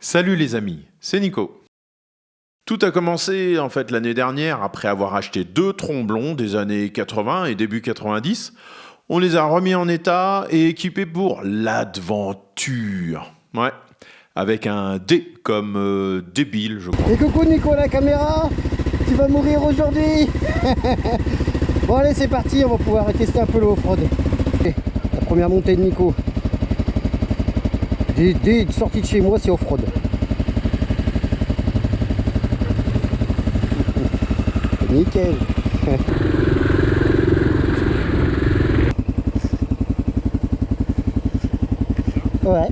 Salut les amis, c'est Nico. Tout a commencé en fait l'année dernière après avoir acheté 2 tromblons des années 80 et début 90. On les a remis en état et équipés pour l'aventure. Ouais, avec un D comme débile je crois. Et coucou Nico la caméra, tu vas mourir aujourd'hui. Bon allez c'est parti, on va pouvoir tester un peu le off-road. La première montée de Nico. Dès sortie de chez moi c'est off-road. Nickel. Ouais.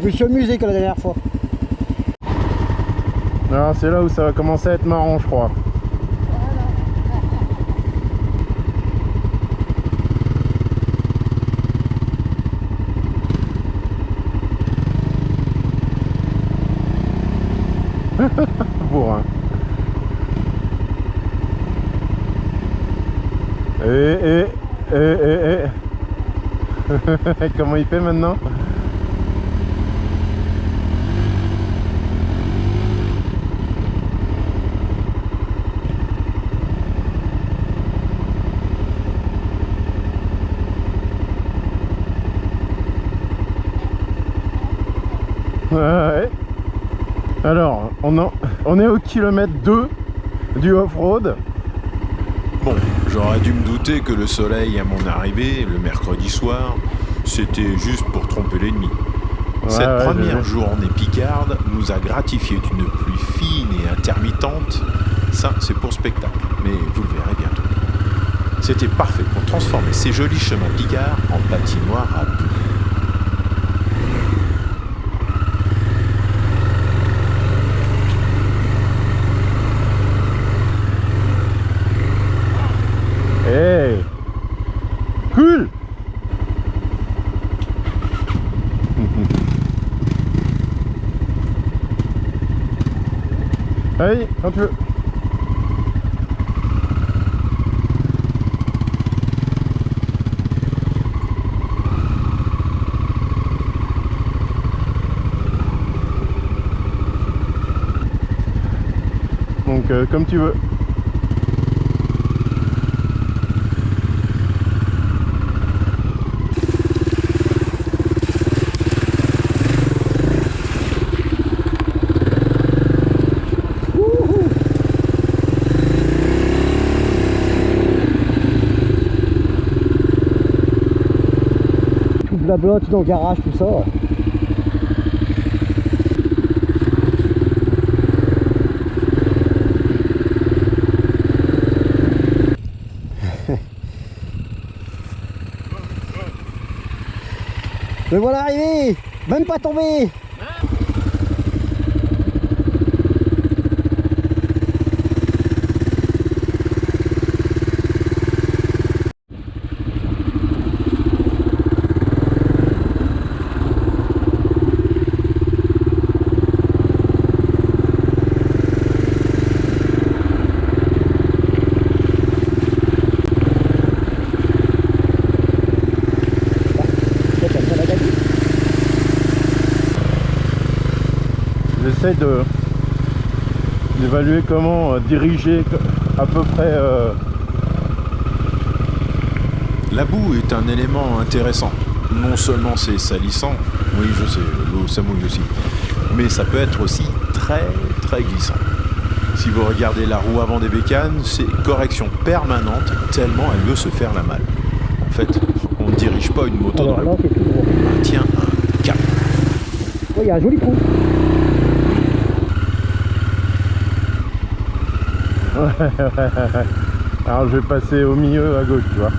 Je me suis amusé comme la dernière fois. Alors c'est là où ça va commencer à être marrant je crois. Bourrin. Comment il fait maintenant? Ouais. Alors, on est au kilomètre 2 du off-road. Bon, j'aurais dû me douter que le soleil à mon arrivée, le mercredi soir, c'était juste pour tromper l'ennemi. Cette première journée picarde nous a gratifié d'une pluie fine et intermittente. Ça, c'est pour spectacle, mais vous le verrez bientôt. C'était parfait pour transformer ces jolis chemins picards en patinoire à boue. Hey, cool. Allez, quand tu veux. Donc comme tu veux. Blabla, tout dans le garage, tout ça. Me voilà arrivé, même pas tombé. J'essaie d'évaluer comment diriger à peu près. La boue est un élément intéressant. Non seulement c'est salissant, oui je sais, l'eau ça mouille aussi, mais ça peut être aussi très glissant. Si vous regardez la roue avant des bécanes, c'est correction permanente tellement elle veut se faire la malle. En fait, on ne dirige pas une moto dans la boue, on maintient un cap. Oh, il y a un joli trou. Alors je vais passer au milieu à gauche, tu vois.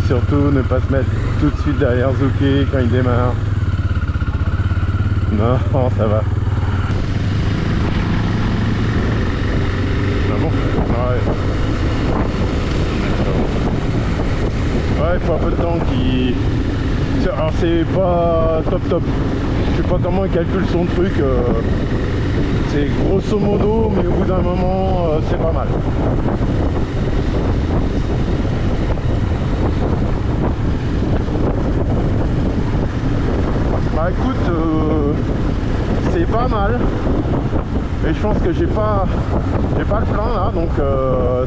Surtout ne pas se mettre tout de suite derrière Zouké quand il démarre. Non, ça va. Ah bon? Ouais, il faut un peu de temps qui... Alors c'est pas top. Je sais pas comment il calcule son truc. C'est grosso modo, mais au bout d'un moment, c'est pas mal. Bah écoute, c'est pas mal. Et je pense que j'ai pas le plein là, donc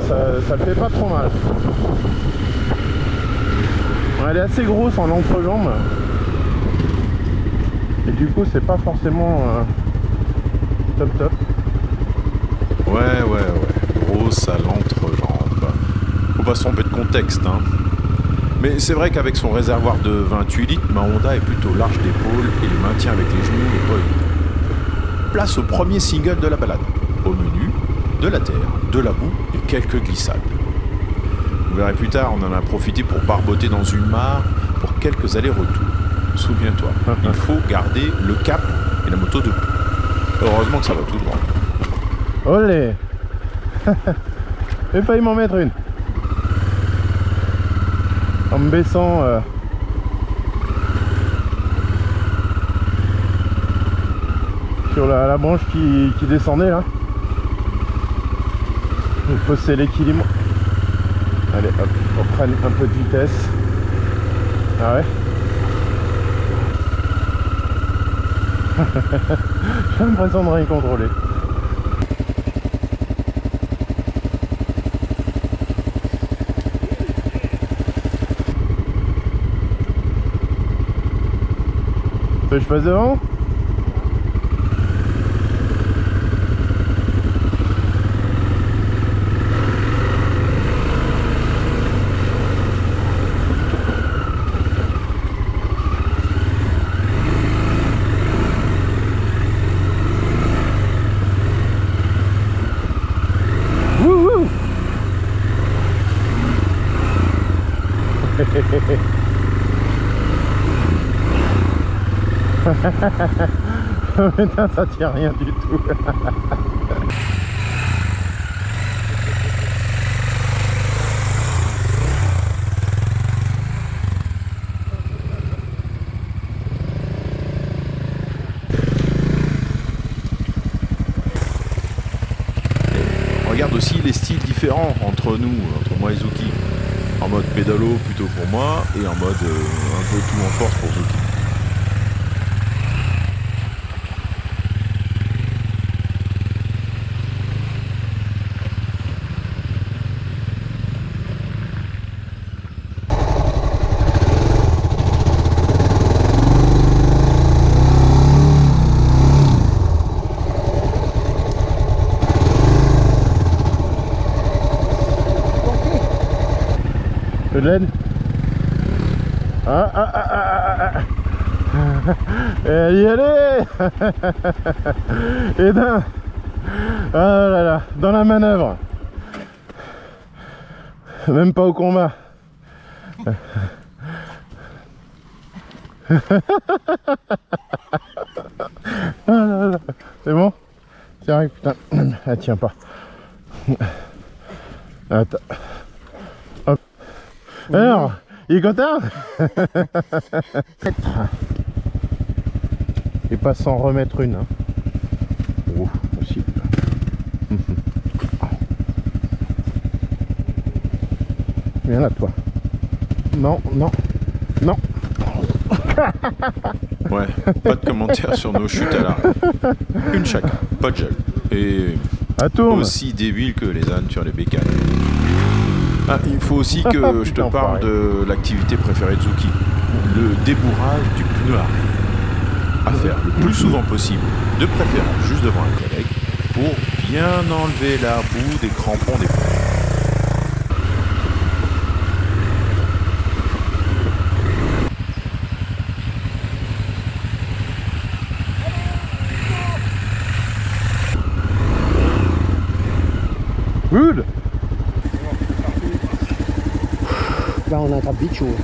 ça le fait pas trop mal. Elle est assez grosse en entrejambe. Et du coup c'est pas forcément top. Ouais. Grosse à l'entrejambe. Faut pas se tromper de contexte, hein. Mais c'est vrai qu'avec son réservoir de 28 litres, ma Honda est plutôt large d'épaule et le maintien avec les genoux n'est pas évident. Place au premier single de la balade. Au menu, de la terre, de la boue et quelques glissades. Vous verrez plus tard, on en a profité pour barboter dans une mare pour quelques allers-retours. Souviens-toi, il faut garder le cap et la moto debout. Heureusement que ça va tout droit. Olé. J'ai failli m'en mettre une. En me baissant sur la branche qui descendait là. Il faut c'est l'équilibre. Allez hop, on prend un peu de vitesse. Ah ouais. J'ai l'impression de rien contrôler. Je passe devant? Wouhou! Putain, ça tient rien du tout. Regarde aussi les styles différents entre nous, entre moi et Zuki. En mode pédalo plutôt pour moi et en mode un peu tout en force pour Zuki. De l'aide. Ah. Et y aller. Et d'un. Ah là là, dans la manœuvre. Même pas au combat. Ah là là. C'est bon? C'est vrai, putain. Elle tient pas. Attends. Hop. Alors, il est content? Et pas sans remettre une. Hein. Oh, aussi. Viens là, toi. Non. Ouais, pas de commentaires sur nos chutes à l'arrêt. Une chacun, pas de gel. Et aussi débile que les ânes sur les bécanes. Ah, il faut aussi que je te parle de l'activité préférée de Zuki, le débourrage du pneu arrière. À faire le plus souvent possible, de préférence juste devant un collègue, pour bien enlever la boue des crampons des pneus. Good. Là on attrape vite chaud.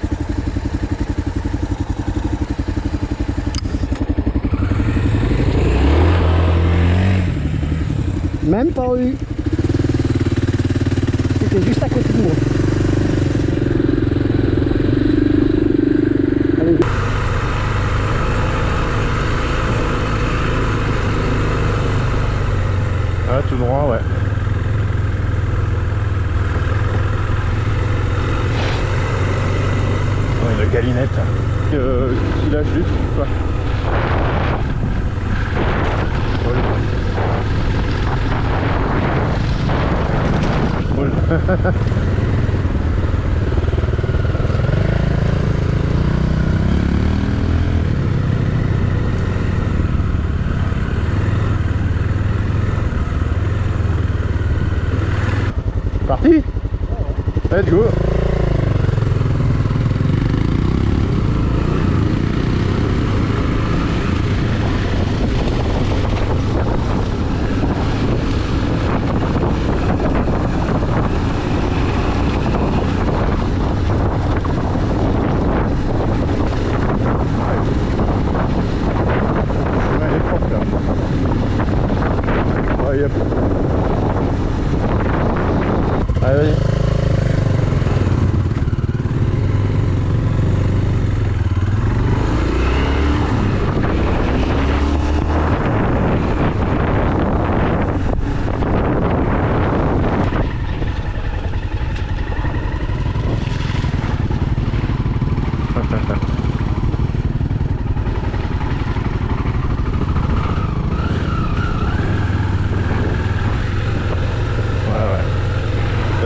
Même pas eu. C'était juste à côté de moi. Allez. Ah, tout droit, ouais. Ouais, la galinette. Qui lâche du truc, quoi. Parti? Let's go. Allez, vas-y.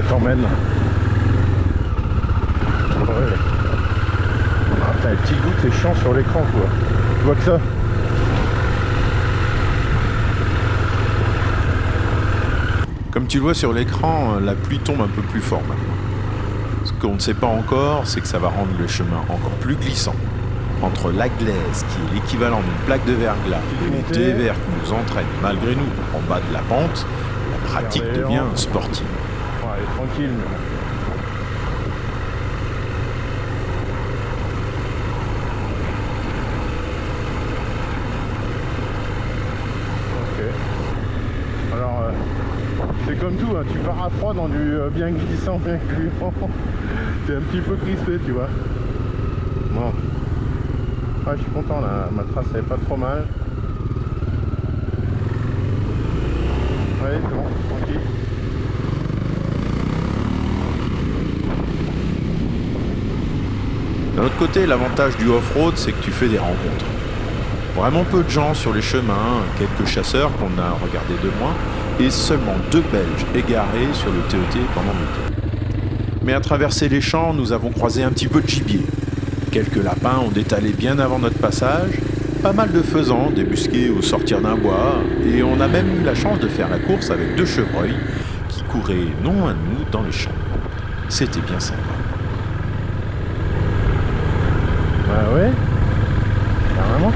T'emmène. Ouais. Ah, putain, les petits gouttes, c'est chiant sur l'écran, quoi. Tu vois que ça? Comme tu le vois sur l'écran, la pluie tombe un peu plus fort maintenant. Ce qu'on ne sait pas encore, c'est que ça va rendre le chemin encore plus glissant. Entre la glaise, qui est l'équivalent d'une plaque de verglas, et le dévers qui nous entraîne malgré nous en bas de la pente, la pratique devient sportive. Ouais, tranquille, mais bon. Ok. Alors, c'est comme tout, hein, tu pars à froid dans du bien glissant, bien gluant. T'es un petit peu crispé, tu vois. Bon. Ouais, je suis content là, ma trace elle est pas trop mal. Ouais, c'est bon, tranquille. D'un autre côté, l'avantage du off-road, c'est que tu fais des rencontres. Vraiment peu de gens sur les chemins, quelques chasseurs qu'on a regardés de loin, et seulement 2 Belges égarés sur le TET pendant le week-end. Mais à traverser les champs, nous avons croisé un petit peu de gibier. Quelques lapins ont détalé bien avant notre passage, pas mal de faisans débusqués au sortir d'un bois, et on a même eu la chance de faire la course avec 2 chevreuils qui couraient non loin de nous dans les champs. C'était bien sympa. Bah ouais, carrément.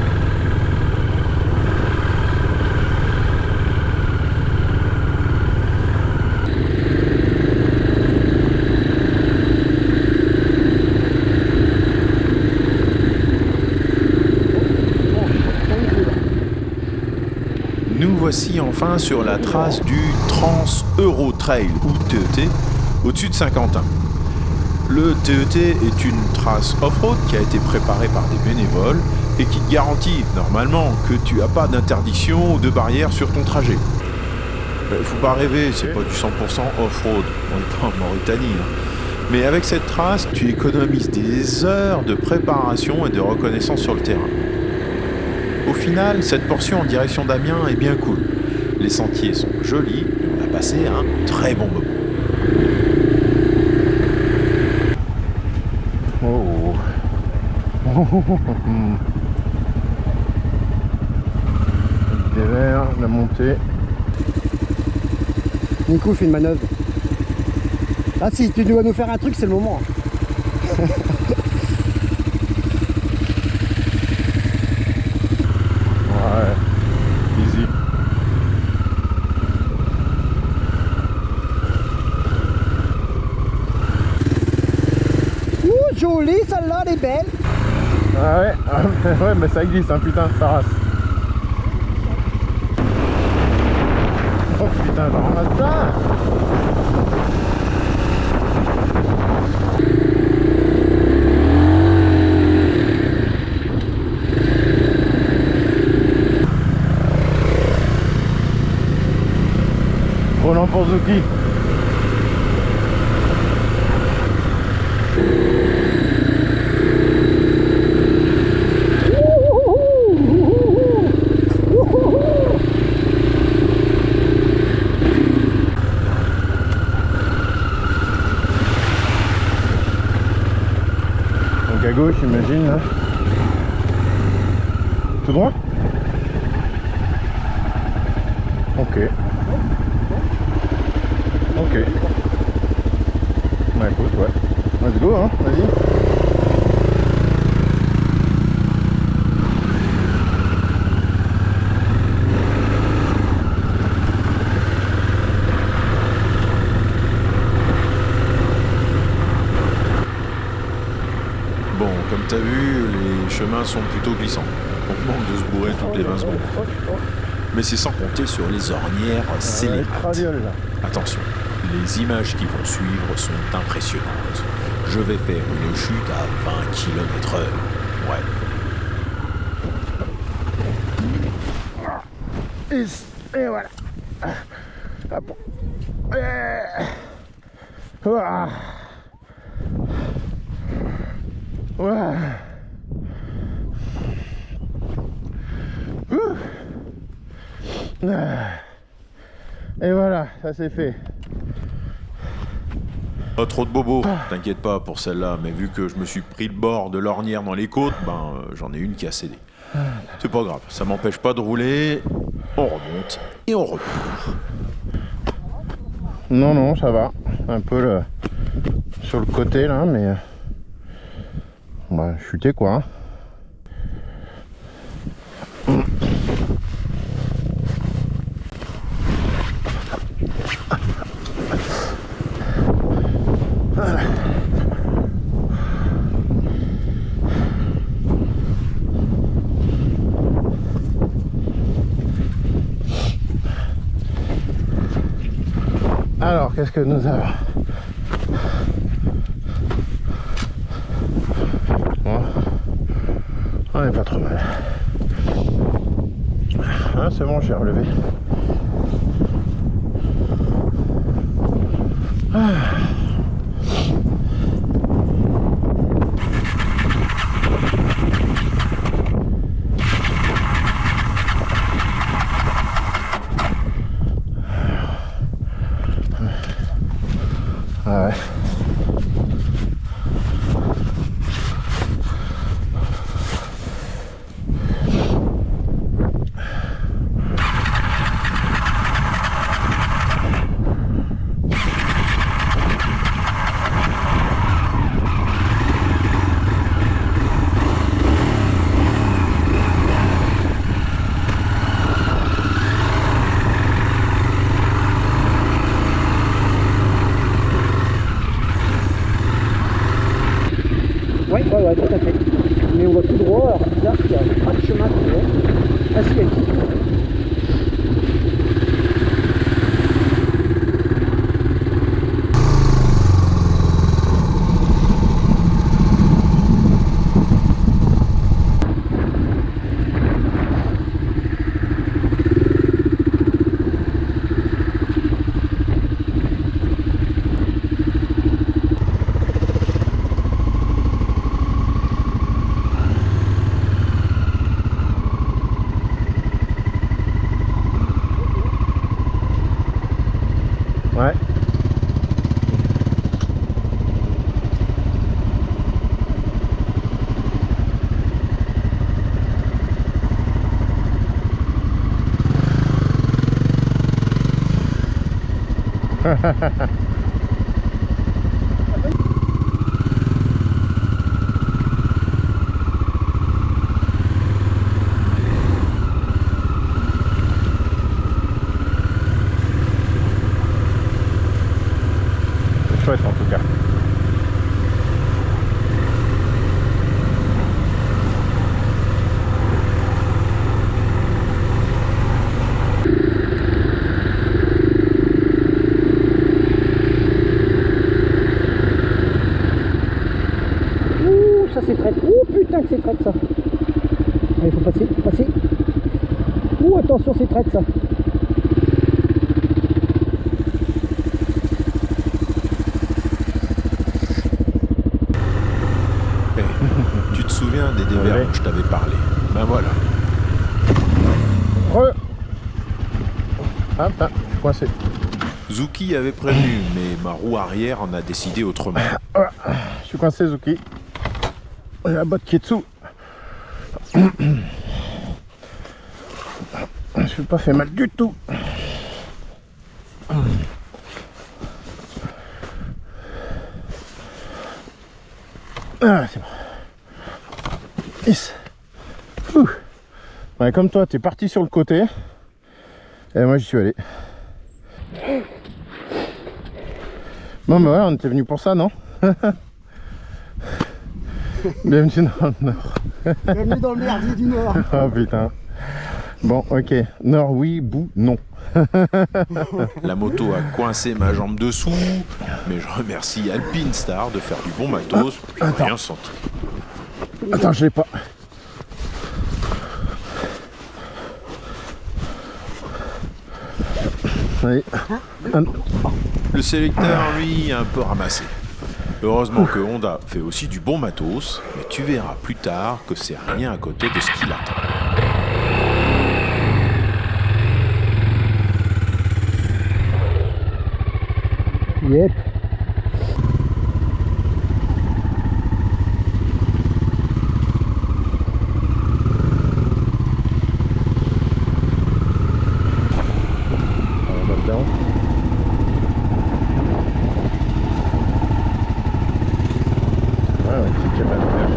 Nous voici enfin sur la trace du Trans Euro Trail ou TET au-dessus de Saint-Quentin. Le TET est une trace off-road qui a été préparée par des bénévoles et qui te garantit normalement que tu n'as pas d'interdiction ou de barrière sur ton trajet. Faut pas rêver, c'est pas du 100% off-road, on n'est pas en Mauritanie. Mais avec cette trace, tu économises des heures de préparation et de reconnaissance sur le terrain. Au final, cette portion en direction d'Amiens est bien cool. Les sentiers sont jolis et on a passé un très bon moment. Oh. Des verres, la montée. Nico fait une manœuvre. Ah si, tu dois nous faire un truc, c'est le moment. Ouais, easy. Ouh, jolie celle-là, elle est belle. Ah ouais, ouais, mais ça glisse, hein, putain, ça rase. Oh putain, je ramasse ça. Roland Porzuki. à gauche, j'imagine. Hein. Tout droit? Ok. Ok. Bah écoute, ouais. Let's go, hein, vas-y. Bon, comme t'as vu, les chemins sont plutôt glissants. On manque de se bourrer toutes les 20 secondes. Mais c'est sans compter sur les ornières scélérates. Attention, les images qui vont suivre sont impressionnantes. Je vais faire une chute à 20 km/h. Ouais. Et voilà. Hop. Ouah. Ouah. Et voilà, ça c'est fait. Pas trop de bobos, t'inquiète pas pour celle-là, mais vu que je me suis pris le bord de l'ornière dans les côtes, j'en ai une qui a cédé. C'est pas grave, ça m'empêche pas de rouler, on remonte et on repart. Non, non, ça va. Un peu sur le côté là, mais... chuter quoi. Hein. Voilà. Alors, qu'est-ce que nous avons? Bon, on est pas trop mal. Ah, c'est bon, j'ai relevé. Ah. Ah ouais. Ouais, tout à fait. Mais on va tout droit, alors c'est bizarre, il n'y a pas de chemin tout droit. Ah si, il y a une petite. Ouais. Chouette en tout cas. Ouh, ça c'est traite. Ouh, putain que c'est traite ça. Allez, faut passer, passer. Ouh, attention, c'est traite ça. Tu te souviens des dévers dont je t'avais parlé? Ben voilà. Ah, je suis coincé. Zuki avait prévenu, mais ma roue arrière en a décidé autrement. Je suis coincé, Zuki. La botte qui est dessous. Je me suis pas fait mal du tout. Ah, c'est bon. Yes. Ouais, comme toi, t'es parti sur le côté. Et moi, j'y suis allé. Bon, bah voilà, on était venu pour ça, non? Bienvenue dans le Nord. Bienvenue dans le merdier du Nord. Oh putain. Bon, ok. Nord, oui, bout, non. La moto a coincé ma jambe dessous, mais je remercie Alpine Star de faire du bon matos, j'ai rien senti. Attends, je l'ai pas. Oui. Le sélecteur, lui, a un peu ramassé. Heureusement que Honda fait aussi du bon matos, mais tu verras plus tard que c'est rien à côté de ce qu'il attend. Yep. On va dedans. Ouais, c'est déjà pas mal.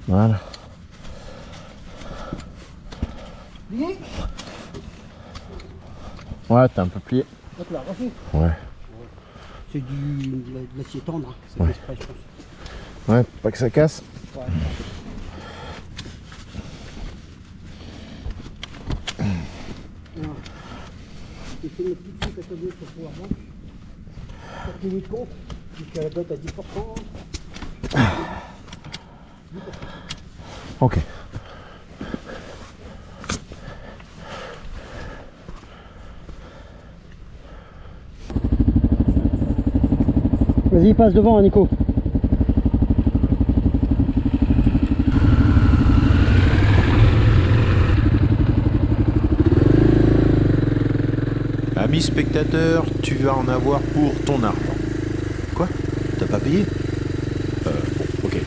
Voilà. Plié. Ouais, t'es un peu plié. Hop là, vas-y. Ouais. C'est de l'acier tendre, hein. C'est Ouais. exprès, je pense. Ouais, pas que ça casse. Ouais. Alors, j'ai fait mes petites trucs à côté pour pouvoir vendre. Pour tenir compte, vu que la botte à 10%. Ok. Vas-y, passe devant, Nico. Amis spectateurs, tu vas en avoir pour ton argent. Quoi? T'as pas payé? Bon, ok.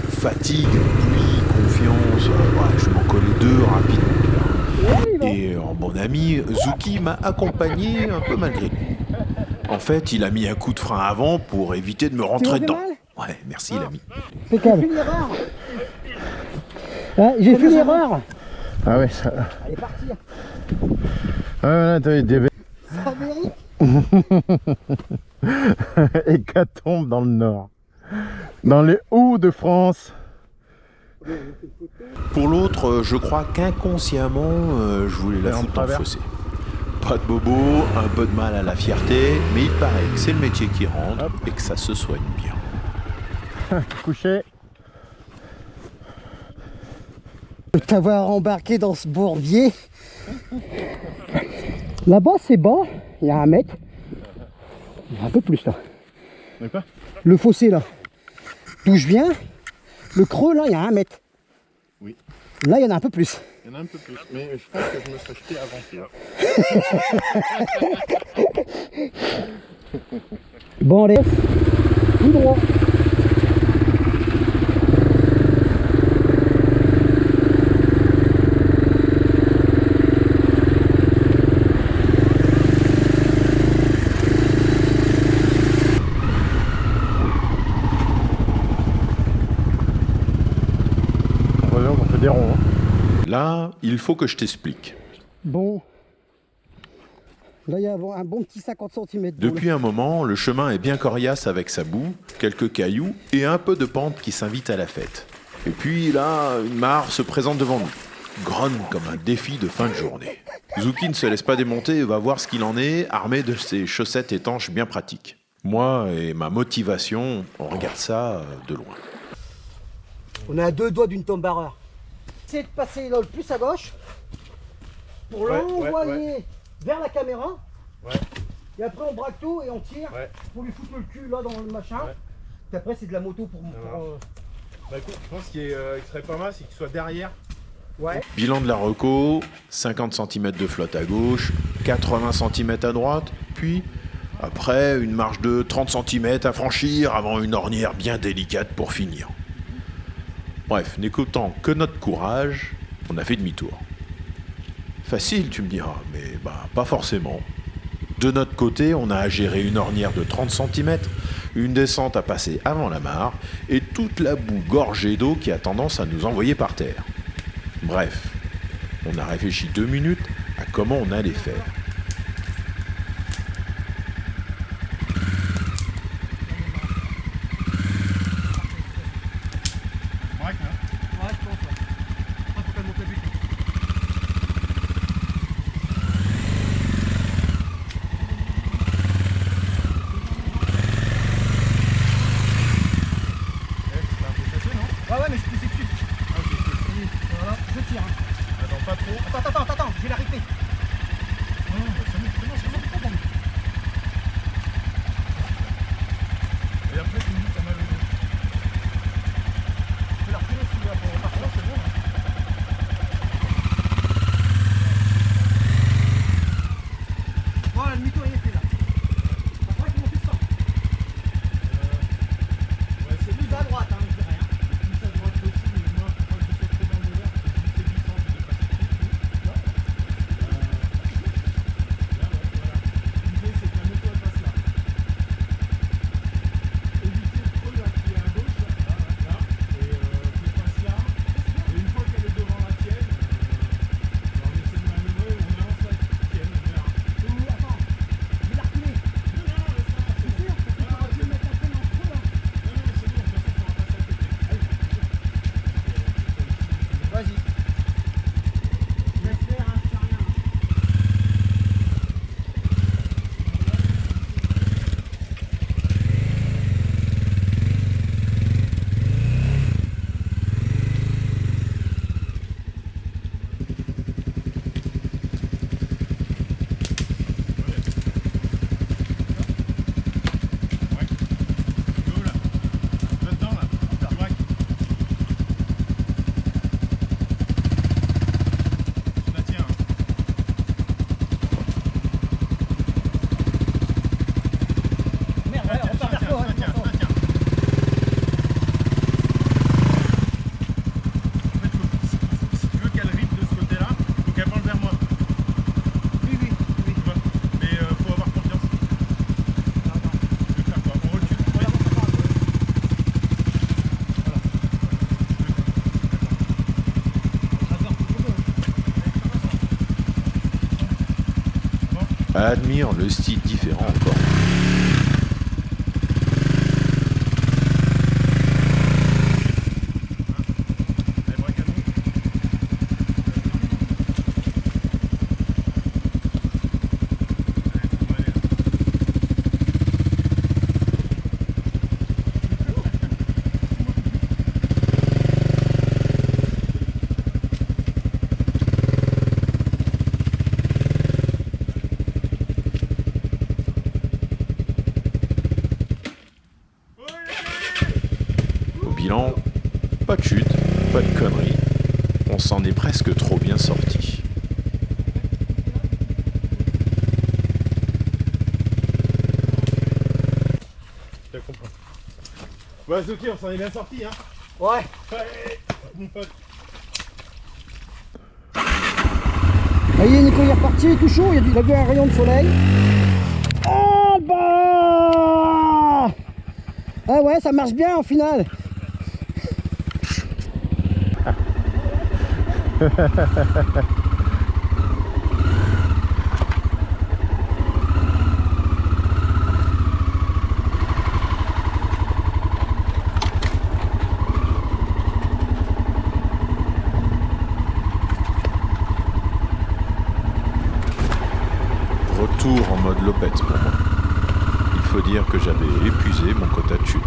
Fatigue, pluie, confiance, ouais, je m'en connais deux rapidement. Et mon ami Zuki m'a accompagné un peu malgré lui. En fait, il a mis un coup de frein avant pour éviter de me rentrer dedans. Ouais, merci l'ami. Impeccable. J'ai fait l'erreur. Ah ouais, ça. Elle est partie. Ah là, t'as des Ça mérite. hécatombes dans le Nord. Dans les Hauts-de-France. Pour l'autre, je crois qu'inconsciemment, je voulais la foutre dans le fossé. Pas de bobo, un peu de mal à la fierté, mais il paraît que c'est le métier qui rentre et que ça se soigne bien. Couché. De t'avoir embarqué dans ce bourbier. Là-bas, c'est bas, il y a 1 mètre. Il y a un peu plus là. D'accord. Le fossé là, d'où je viens, le creux là, il y a 1 mètre. Oui. Là, il y en a un peu plus. Il y en a un peu plus, mais je pense que je me serais jeté avant celui-là. Bon, allez, tout droit. On fait des ronds. Hein. Là, il faut que je t'explique. Bon. Là, il y a un bon petit 50 cm. Depuis un moment, le chemin est bien coriace avec sa boue, quelques cailloux et un peu de pente qui s'invite à la fête. Et puis là, une mare se présente devant nous. Grogne comme un défi de fin de journée. Zuki ne se laisse pas démonter et va voir ce qu'il en est, armé de ses chaussettes étanches bien pratiques. Moi et ma motivation, on regarde ça de loin. On est à 2 doigts d'une tombe barreur. Essayez de passer là le plus à gauche pour l'envoyer vers la caméra. Ouais. Et après on braque tout et on tire pour lui foutre le cul là dans le machin. Ouais. Et après c'est de la moto pour... Bah écoute, je pense qu'il serait pas mal, c'est qu'il soit derrière Ouais. Bilan de la reco, 50 cm de flotte à gauche, 80 cm à droite, puis après une marge de 30 cm à franchir avant une ornière bien délicate pour finir. Bref, n'écoutant que notre courage, on a fait demi-tour. Facile, tu me diras, mais pas forcément. De notre côté, on a à gérer une ornière de 30 cm, une descente à passer avant la mare, et toute la boue gorgée d'eau qui a tendance à nous envoyer par terre. Bref, on a réfléchi 2 minutes à comment on allait faire. Ouais, mais je pousse dessus. Ok, cool. Voilà, je tire. Attends, pas trop. Attends, je vais l'arrêter. Non, c'est bon. Et après, tu me dis que t'as mal au dos. Je vais la retirer si tu veux pour repartir. C'est bon. Voilà, le demi-tour il est fait là. Après, comment tu le sens? Ouais, c'est Plus à droite, je dis rien. plus à droite possible, mais moi, faut pas que je sois trop dans le délire, parce que c'est glissant, je vais passer tout. Là. Là, ouais, voilà. L'idée, c'est que la moto, elle passe là. Éviter de trop l'appuyer à gauche, là, qu'elle passe là. Et une fois qu'elle est devant la tienne, on essaie de manœuvrer, on avance la tienne, on verra. Attends, je vais la reculer. Non, laisse ça, c'est C'est sûr, parce que tu aurais pu mettre la peine en trop là. Non, mais c'est bon, de toute façon, on va passer à côté. Vas-y. Laisse faire, je fais rien. Go là, là-dedans là, tu braques. Je la tiens. Merde, ouais, on part vers toi. Je la tiens. En fait, si tu veux qu'elle rive de ce côté-là, faut qu'elle parle vers moi. Oui. Tu vois. Mais faut avoir confiance. Tu veux faire quoi? On recule. Admire le style différent encore. Allez, braque à nous. Allez, ça va aller. Au bilan, pas de chute, pas de conneries. On s'en est presque trop bien sorti. Je te comprends. Ouais, c'est ok, on s'en est bien sorti, hein. Ouais. Allez, mon pote. Ça y est, Nico il est reparti, il est tout chaud, il a vu un rayon de soleil. Ah bah Ah ouais, ça marche bien au final. Retour en mode lopette pour moi. Il faut dire que j'avais épuisé mon quota de chute.